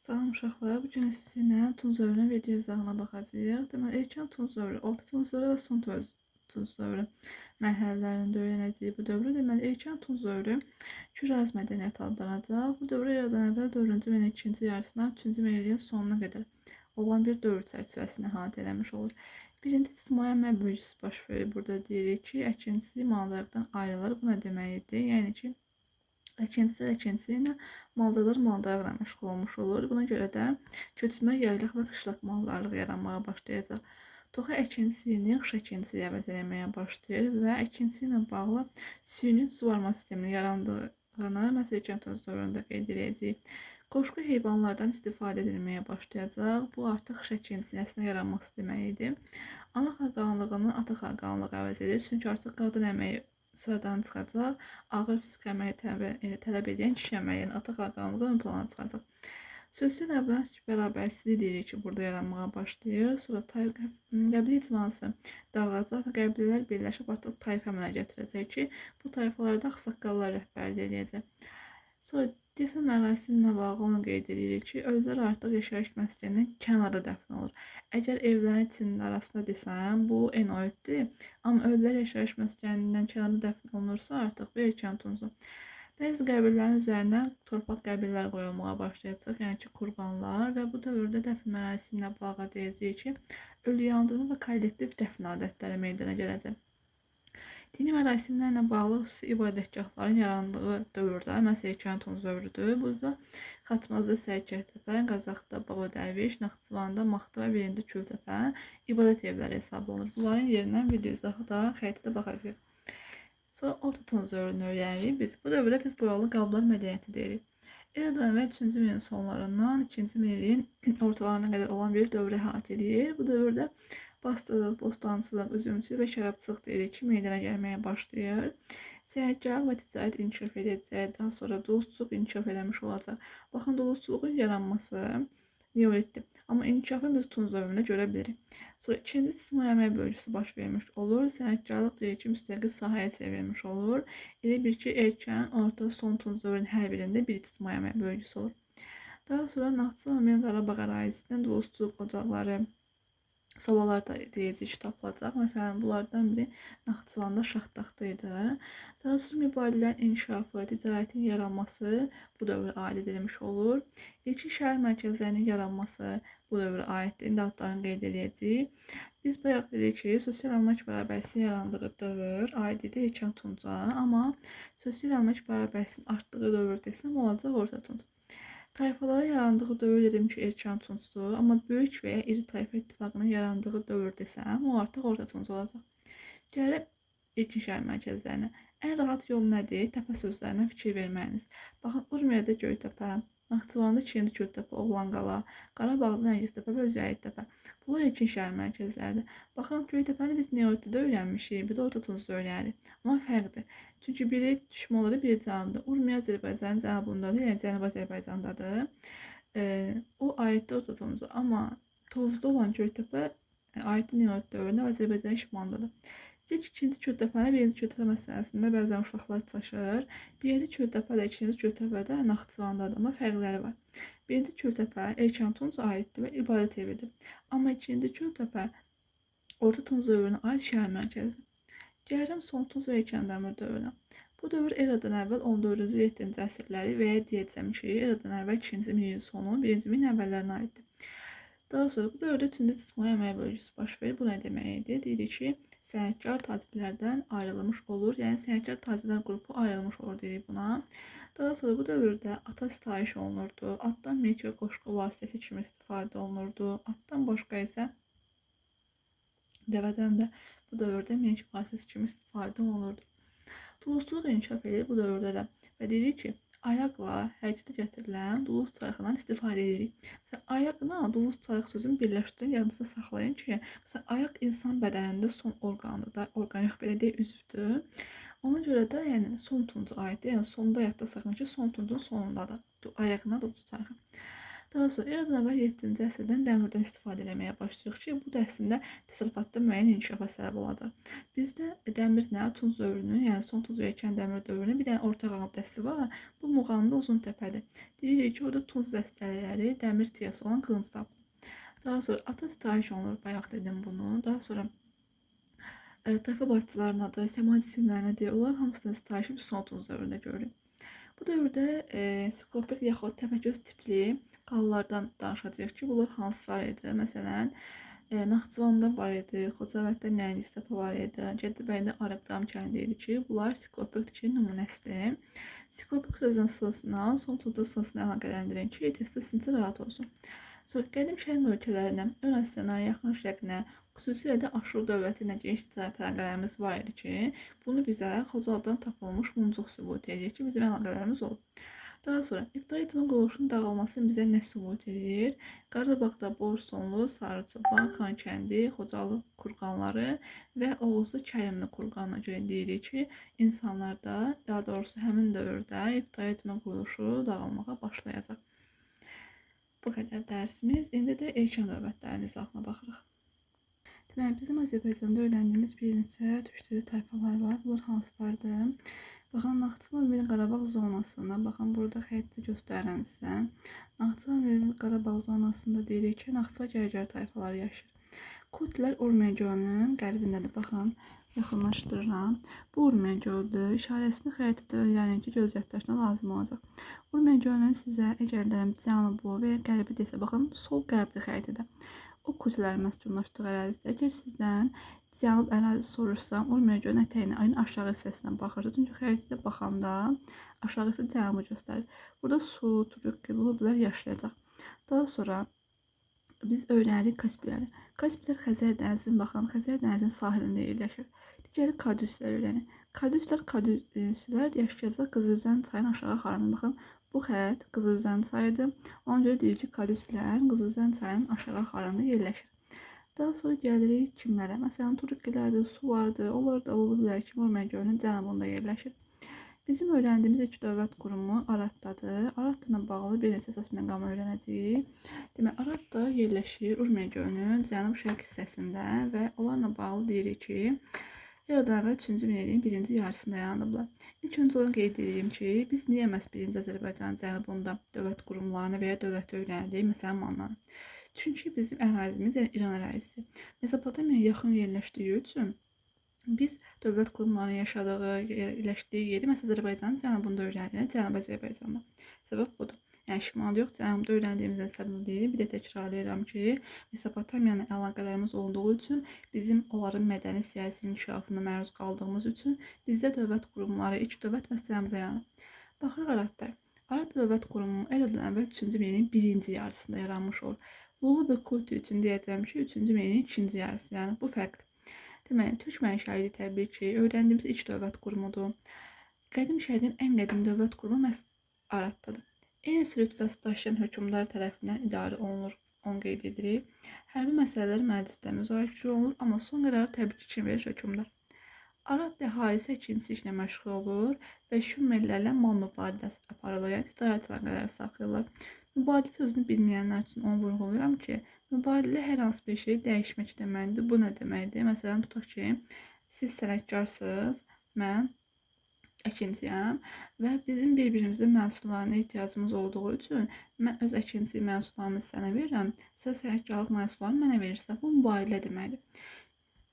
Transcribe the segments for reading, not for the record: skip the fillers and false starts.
Salam uşaqlar, bu gün sizinlə Tunc dövrünün video izahına baxacağıq. Deməli, erkən Tunc dövrü, orta Tunc dövrü və son Tunc dövrü mərhələlərində öyrənəcəyik bu dövrü. Deməli, erkən Tunc dövrü Şiraz mədəniyyəti adlanacaq. Bu dövrü eradan əvvəl 4-cü min ikinci yarısından 3-cü min sonuna qədər olan bir dövr çərçivəsini əhatə eləmiş olur. Birinci ictimai əmək bölgüsü baş verir. Burada deyirik ki, əkinçi maldarlıqdan ayrılır. Bu nə deməkdir? Yəni ki, əkinçi ilə maldarlıqla məşğul olmuş olur. Buna görə də köçmə, yaylaq və qışlaq maldarlığı yaranmağa başlayacaq. Toxa əkinçiliyini qış əkinçiliyi əvəz eləməyə başlayır və əkinçi ilə bağlı süni suvarma sisteminin yarandığını məsələn Tunc dövründə qeyd edəcəyik. Qoşqu heyvanlardan istifadə edilməyə başlayacaq. Bu artıq qış əkinçiliyinin yaranması deməkdir. Ana xəqanlığını ata xəqanlığı əvəz edir. Çünki artıq qadın əməyi sıradan çıxacaq. Ağır fiziki əməyi tələb edən kişi əməyi, yəni ata xəqanlığı ön plana çıxacaq. Sosial əmlak bərabərsizliyi deyirik ki, burada yaranmağa başlayır. Sonra qəbile icması dağılacaq və qəbilələr birləşib artıq tayfa əmələ gətirəcək ki, bu tayfalarda ağsaqqallar rəhbərlik edəcək. Sonra dəfn mərasiminə bağlı onu qeyd edirik ki, ölülər artıq yaşayış məskənindən kənarda dəfn olur. Əgər evlərin içinin arasında desəm, bu enoiddir. Amma ölülər yaşayış məskənindən kənarda dəfn olunursa, artıq bu erkən Tuncdur. Bəzi qəbirlərin üzərinə torpaq qəbirlər qoyulmağa başlayacaq, yəni ki, qurbanlar və bu dövrdə dəfn mərasiminə bağlı deyəcəyik ki, ölü yandırma və kollektiv dəfn adətləri meydana gələcək. Dini mərasimlərlə bağlı xüsusi ibadətgahların yarandığı dövrdə, məsələn, erkən Tunc dövrüdür. Burada Xatmazda Sərkərdəfə, Qazaxda Baba Dərviş, Naxçıvanda Maxta və 1-ci Kültəpə ibadət evləri hesab olunur. Bunların yerindən video izahda xəritədə baxacağıq. Sonra orta Tunc dövrünü öyrənirik. Bu dövrdə biz boyalı qablar mədəniyyəti deyirik. Eradan əvvəl 3-cü min sonlarından 2-ci min ortalarına qədər olan bir dövrü əhatə edir. Bu dövrdə basdırılıq, bostancılıq, üzümçülük və şərabçılıq deyirik ki, meydana gəlməyə başlayır. Səyahətkarlıq və ticarət inkişaf edəcək, daha sonra duluzçuluq inkişaf eləmiş olacaq. Baxın, duluzçuluğun yaranması neolitdir. Amma inkişafı biz Tunc dövründə görə bilirik. Sonra ikinci ictimai əmək bölgüsü baş vermiş olur. Sənətkarlıq deyirik ki, müstəqil sahəyə çevrilmiş olur. Elə bir ki, erkən, orta, son Tunc dövrünün hər birində bir ictimai əmək bölgüsü olur. Daha sonra Naxçıvan və Qarabağ ərazisindən duluzçuluq ocaqları, sobalar da deyəcək ki, tapılacaq. Məsələn, bunlardan biri Naxçıvanda Şahtaxtda idi. Daha sonra mübadilərin inkişafı, ticarətin yaranması bu dövrə aid edilmiş olur. İlkin şəhər mərkəzlərinin yaranması bu dövrə aiddir. İndi adlarını qeyd edəcəyik. Biz bayaq dedik ki, sosial əmlak bərabərsizliyi yarandığı dövr aid edir erkən Tunca, amma sosial əmlak bərabərsizliyin artdığı dövr desəm olacaq orta Tunc. Tayfaların yarandığı dövr dedim ki, erkən Tuncdur, amma böyük və ya iri tayfa ittifaqının yarandığı dövr desəm, o artıq orta Tunc olacaq. Gəlib ilkin şəhər mərkəzlərinə. Ən rahat yol nədir? Təpə sözlərinə fikir verməyiniz. Baxın, Urmiyədə Göytəpə, Naxçıvanda 2-ci Kültəpə, Oğlanqala, Qarabağda Nərgiztəpə və Özəyittəpə. Bunlar ilkin şəhər mərkəzləridir. Baxın, Göytəpəni biz Neolitdə öyrənmişik, bir də orta Tuncda öyrənirik. Amma fərqdir. Çünki biri Şimalda, biri cənubda. Urmiya Azərbaycanın cənubundadır, yəni Cənubi Azərbaycandadır. O aiddir orta Tunca, amma Tovuzda olan Göytəpə aiddir Neolit dövründə və Azərbaycanın şimalındadır. İkinci Kültəpəni, 1-ci Kültəpə məsələsində bəzən uşaqlar çaşır. 1-ci Kültəpə də 2-ci Kültəpə də Naxçıvandadır, amma fərqləri var. 1-ci Kültəpə erkən Tunc aiddir və ibadət evidir. Amma 2-ci Kültəpə orta Tunc dövrünə aid şəhər mərkəzidir. Gəlirəm son Tunc və erkən Dəmir dövrünə. Bu dövr eradan əvvəl 14-cü 7-ci əsrləri və ya deyəcəm ki, eradan əvvəl 2-ci min sonu, 1-ci min əvvəllərinə aiddir. Daha sonra bu dövrdə üçüncü ictimai əmək bölgüsü baş verir. Bu nə deməkdir? Deyirik ki, sənətkar tacirlərdən ayrılmış olur. Yəni sənətkar tacirlər qrupu ayrılmış olur deyirik buna. Daha sonra bu dövrdə ata sitayiş olunurdu. Atdan mülk və qoşqu vasitəsi kimi istifadə olunurdu. Atdan başqa isə dəvədən də bu dövrdə mülk vasitəsi kimi istifadə olunurdu. Duluzçuluq inkişaf edir bu dövrdə də və deyirik ki, ayaqla hərəkətə gətirilən duluz çarxından istifadə edirik. Məsələn, ayaqla duluz çarx sözünü birləşdirin, yadınızda saxlayın ki, məsələn, ayaq insan bədənində son orqanıdır, orqan yox, belə deyək, üzvdür. Ona görə də, yəni, son Tunca aiddir, yəni sonda ayaqda saxlayın ki, son Tuncun sonundadır, ayaqla duluz çarxı. Daha sonra eradan əvvəl 7-ci əsrdən dəmirdən istifadə etməyə başlayırıq ki, bu da əslində təsərrüfatda müəyyən inkişafa səbəb olacaq. Bizdə dəmirlə Tunc dövrünün, yəni son Tunc və erkən dəmir dövrünün bir dənə ortaq abidəsi var. Bu Muğanlı Uzuntəpədir. Deyirik ki, orada Tunc dəstələri dəmir tiyası olan qılınc tapılır. Daha sonra ata sitayiş olunur, bayaq dedim bunu. Daha sonra tayfa başçılarının adı, səma cisimlərinə deyə onlar hamısının sitayişi bir son Tunc dövründə görülür. Bu dövrdə siklopedik yaxud təpəgöz tipli qalılardan danışacağıq ki, bunlar hansılar idi? Məsələn, Naxçıvanda var idi, Xocavənddə Nərgiz var idi, Gəldəbəyində Arabdam kəndi idi ki, bunlar siklopedik nümunəsidir. Siklopik sözün sırasına, son Tunc sırasına əlaqələndirin ki, testdə sizin üçün rahat olsun. Sonra qədim şərq ölkələrindən ön Asiyanə, yaxın şərqinə, xüsusilə də Aşur dövləti ilə geniş ticarət əlaqələrimiz var idi ki, bunu bizə Xocalıdan tapılmış muncuq sübut edir ki, bizim əlaqələrimiz olub. Daha sonra ibtidai etmə quruluşunun dağılması bizə nə sübut edir? Qarabağda Borsonlu, Sarıçoba, Xankəndi, Xocalı kurqanları və Oğuzlu Kərimli kurqanına görə deyirik ki, insanlarda, daha doğrusu həmin dövrdə ibtidai etmə quruluşu dağılmağa başlayacaq. Bu qədər dərsimiz. İndi də erkən dövlətlərin izahına baxırıq. Deməli, bizim Azərbaycanda öyrəndiyimiz bir neçə türk tayfalar var. Bunlar hansılardır? Baxın, Naxçıvan və Qarabağ zonasında, baxın, burada xəritdə göstərirəm sizə. Naxçıvan və Qarabağ zonasında deyirik ki, Naxçıva gərgər tayfaları yaşayır. Kutlər Urmiya gölünün qərbindədir. Baxın, yaxınlaşdırıram. Bu Urmiya göldür. İşarəsini xəritədə öyrənin ki, göz yaddaşına lazım olacaq. Urmiya gölünün sizə əgər cənubu və ya qərbi desə, baxın, sol qərbdə xəritədə. O kutlərin məskunlaşdığı ərazidə. Əgər sizdən cənub ərazisi soruşsam, Urmiya gölünün ətəyinin ayın aşağı hissəsinə baxırsınız. Çünki xəritədə baxanda aşağısı cənubu göstərir. Burada su, turuk, lublər yaşayacaq. Daha sonra biz öyrənirik Kaspləri. Kasplər Xəzər dənizinin, baxın, Xəzər dənizinin sahilində yerləşir. Digəri Kadüslər öyrənir. Kadüslər yaşayacaq Qızılüzən çayının aşağı axarında. Baxın, bu xətt Qızılüzən çayıdır. Ona görə deyirik ki, Kadüslər Qızılüzən çayının aşağı axarında yerləşir. Daha sonra gəlirik kimlərə? Məsələn, Turukkilərdə su vardır. Onlar da olurlar ki, Urmiya gölünün cənubunda yerləşir. Bizim öyrəndiyimiz ilk dövlət qurumu Araddadır. Aradla bağlı bir neçə əsas məqamı öyrənəcəyik. Demək, Aradda yerləşir Urmiya gölünün cənub-şərq hissəsində və onlarla bağlı deyirik ki, eradan əvvəl 3-cü minilliyin birinci yarısında yaranıblar. İlk öncə onu qeyd edeyim ki, biz niyə məhz 1-ci Azərbaycanın cənubunda dövlət qurumlarını və ya dövləti öyrənirik, məsələn, Mannanı. Çünki bizim ərazimiz, yəni İran ərazisi, Mesopotamiyaya yaxın yerləşdiyi üçün biz dövlət qurumlarının yaşadığı, yerləşdiyi yeri məsələn Azərbaycanın cənubunda öyrənirik, Cənubi Azərbaycanda. Səbəb budur. Yəni şimal yox, cənubda öyrəndiyimizin səbəbi bir də təkrarlayıram ki, Mesopotamiyanın əlaqələrimiz olduğu üçün bizim onların mədəni siyasi inkişafına məruz qaldığımız üçün bizdə dövlət qurumları, ilk dövlət məsələmizdə yaranıb. Baxırıq Aradda. Arad dövlət qurumu eradan əvvəl 3-cü minilliyin birinci yarısında yaranmış olur. Lullubi Kuti üçün deyəcəm ki, 3-cü minilliyin ikinci yarısı, yəni bu fərqli. Deməli, türk mənşəli təbii ki, öyrəndiyimiz ilk dövlət qurumudur. Qədim şərqin ən qədim dövlət qurumu məhz Araddadır. Eyni rütbəsi daşıyan hökmdar tərəfindən idarə olunur, onu qeyd edirik. Hərbi məsələlər məclisdə müzakirə olunur, amma son qərarı təbii ki, kim verir? Hökmdar. Arad əhalisi əkinçi işlə məşğul olur və şumerlərlə mal mübadiləsi aparılır, yəni ticarət əlaqələri saxlayırlar. Mübadilə sözünü bilməyənlər üçün onu vurğulayıram ki, mübadilə hər hansı bir şey dəyişmək deməkdir. Bu nə deməkdir? Məsələn, tutaq ki, siz sənətkarsınız, mən əkinciyəm və bizim bir-birimizin məhsullarına ehtiyacımız olduğu üçün mən öz əkinci məhsullarımı sənə verirəm, sən sənətkarlıq məhsullarını mənə verirsən. Bu mübadilə deməkdir.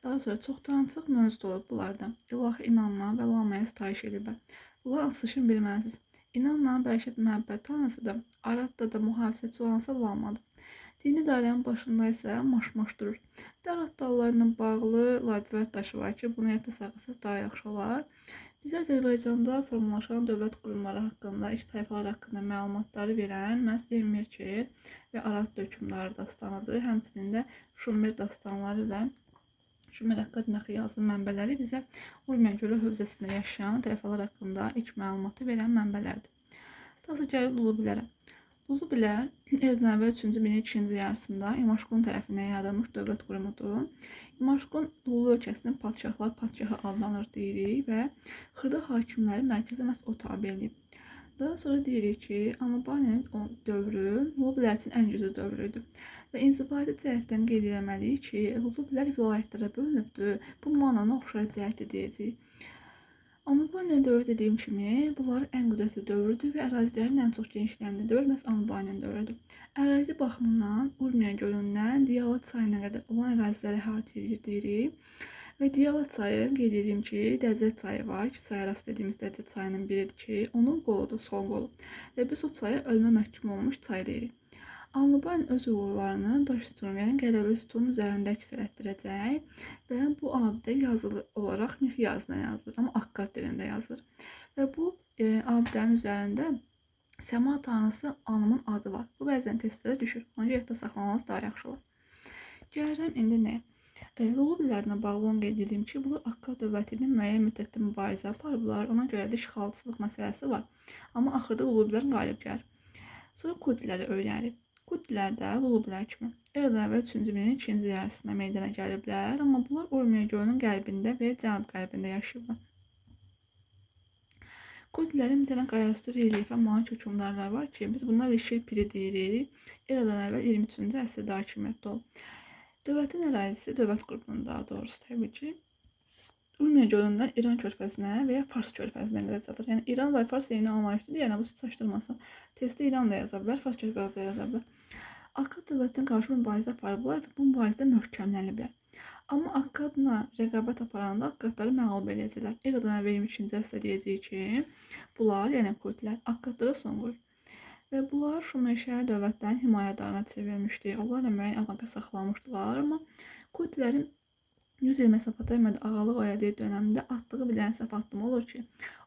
Daha sonra çoxdançıq mövcud olub bunlardan. İlahi inanma və lamaya sitayiş edirlər. Bunlar asılışın bilməlisiniz. İnanla bərəkət məhəbbət tanrısı da, Aradda da mühafizəçi olansa lamadır. Dini dairənin başında isə maş-maş durur. Arad dağlarıyla bağlı lacivərd daşı var ki, bunu yadda saxlasınız daha yaxşı olar. Biz Azərbaycanda formalaşan dövlət qurumları haqqında, ilk tayfalar haqqında məlumatları verən məhz Mirçir və Arad hökmdarı dastanıdır. Həmçinin də Şumer dastanları və Şumer haqqında yazılı mənbələri bizə Urmiya gölü hövzəsində yaşayan tayfalar haqqında ilk məlumatı verən mənbələrdir. Daha sonra gəlir Lulubilərə. Lulubilər eradan əvvəl 3-cü minilliyin ikinci yarısında İmaşqun tərəfindən yaradılmış dövlət qurumudur. İmaşqun Lulu ölkəsinin padşahlar padşahı adlanır deyirik və xırda hakimləri mərkəzə məhz o tabe edib. Daha sonra deyirik ki, Albaniyanın dövrü Lullubilər üçün ən güclü dövrüdür. Və inzibati cəhətdən qeyd etməliyik ki, Lullubilər vilayətlərə bölünübdür. Bu Mannanın oxşar cəhəti deyəcəyik. Albaniya dövrü dediyim kimi, bunların ən qüdrətli dövrüdür və ərazilərin ən çox genişləndiyi dövr məhz Albaniyanın dövrüdür. Ərazi baxımından Urmiya gölündən Diyala çayına qədər olan əraziləri əhatə edir deyirik. Və Diyala çayı, qeyd edeyim ki, Dəclə çayı var. İki çay arası dediyimiz Dəclə çayının biridir ki, onun qoludur, sol qolu. Və biz o çaya ölmə məhkum olmuş çay deyirik. Albaniyanın öz uğurlarını daş sütun, yəni qələbə sütunun üzərində əks etdirəcək və bu abidə yazılı olaraq mix yazısına yazılır, amma Akkad dilində yazılır. Və bu abidənin üzərində səma tanrısı Anımın adı var. Bu bəzən testlərə düşür, ancaq yadda saxlamanız daha yaxşı olur. Gəlirəm indi nəyə? Lullubilərlə bağlı onu qeyd edeyim ki, bunlar Akkad dövləti ilə müəyyən müddətdə mübarizə aparıblar. Ona görə də işğalçılıq məsələsi var. Amma axırda Lullubilər qalib gəlir. Sonra Kurdiləri öyrənib. Kurdilər də Lullubilər kimi eradan əvvəl 3-cü minilliyin ikinci yarısında meydana gəliblər. Amma bunlar Urmiya gölünün qərbində və cənub-qərbində yaşayıblar. Kurdilərin bir dənə qayaüstü relyefə malik hökmdarlar var ki, biz bunlar Şir Piri deyirik. Eradan əvvəl 23-cü əsrdə hakimiyyətdə olub. Dövlətin ərazisi, dövlət qrupunun daha doğrusu təbii ki, Urmiya gölündən İran körfəzinə və ya Fars körfəzinə qədər çatır. Yəni İran və Fars eyni anlayışdır, yəni bu çaşdırmasın. Testdə İran da yaza bilər, Fars körfəzi də yaza bilər. Akkad dövlətinə qarşı mübarizə aparıblar və bu mübarizədə möhkəmləniblər. Amma Akkadla rəqabət aparanda Akkadları məğlub edəcəklər. Eradan əvvəl 22-ci əsrdə deyəcəyik ki, bunlar, yəni Kurdlər, Akkadlara son qoyur. Və bunlar Şumer şəhər dövlətlərinin himayədarına çevrilmişdi. Onlarla müəyyən əlaqə saxlamışdılar, amma Kurdilərin 100 il Mesopotamiyada ağalıq elədiyi dönəmdə atdığı bir dənə səhv addımı olur ki,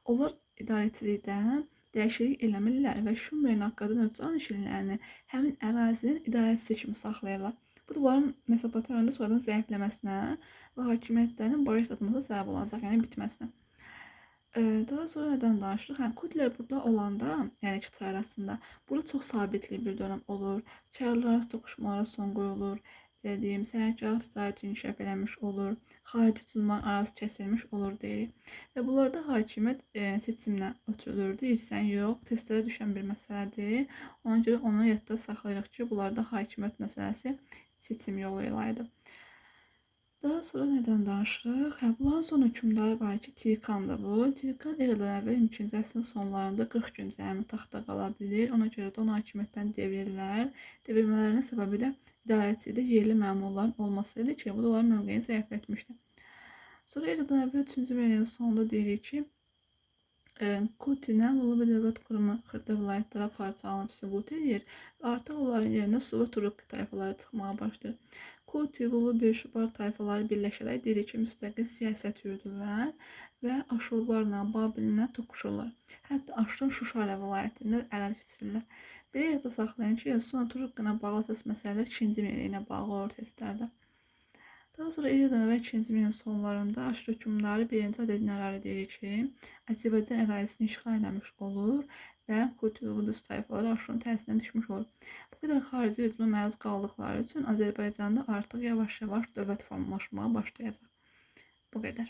onlar idarəçilikdən dəyişiklik eləmirlər və Şumerin Akkadın öz canişinlərini həmin ərazinin idarəçisi kimi saxlayırlar. Bu da onların Mesopotamiyada sonradan zəifləməsinə və hakimiyyətlərinin barış satmasına səbəb olacaq, yəni bitməsinə. Daha sonra nədən danışırıq? Kurdlər burada olanda, yəni iki çay arasında, burada çox sabitli bir dönəm olur. Çaylar arası toqquşmalara son qoyulur. Dediyim, səhərgah istiqaməti inkişaf eləmiş olur. Xarici hücumlar arası kəsilmiş olur deyirik. Və bunlarda hakimiyyət seçimlə ötürülürdü. İrsən yox, testlərə düşən bir məsələdir. Ona görə onu yadda saxlayırıq ki, bunlarda hakimiyyət məsələsi seçim yolu ilə idi. Daha sonra nədən danışırıq? Bunların son hökmdarı var ki, Tirkandır bu. Tirkan eradan əvvəl 22-ci əsrin sonlarında 40 gün cəmi taxta qala bilir. Ona görə də onu hakimiyyətdən devirirlər. Devirmələrinin səbəbi də idarəçilikdə yerli məmurların olması idi ki, bu da onların mövqeyini zəiflətmişdi. Sonra eradan əvvəl 3-cü minilliyin sonunda deyirik ki, Kutina Lullubi dövlət qurumu xırda vilayətlərə parçalanıb sübut edir və artıq onların yerinə Su və Turukki tayfaları çıxmağa başlayır. Kuti, Lullubi, Şubar tayfaları birləşərək deyirik ki, müstəqil siyasət yürüdürlər və Aşurlarla, Babillə toqquşurlar. Hətta Aşurun Şuşara vilayətində ələ keçirirlər. Belə yadda saxlayın ki, Su və Turukki bağlı əsas məsələlər 2-ci minilliyinə bağlı olur testlərdə. Daha sonra eradan əvvəl 2-ci minilliyin sonlarında Aşur hökmdarı 1-ci Adedinarari deyirik ki, Azərbaycan ərazisini işğal eləmiş olur və Kuti Lullubi tayfaları Aşurun təsirinə düşmüş olur. Bu qədər xarici hücuma məruz qaldıqları üçün Azərbaycanda artıq yavaş-yavaş dövlət formalaşmağa başlayacaq. Bu qədər.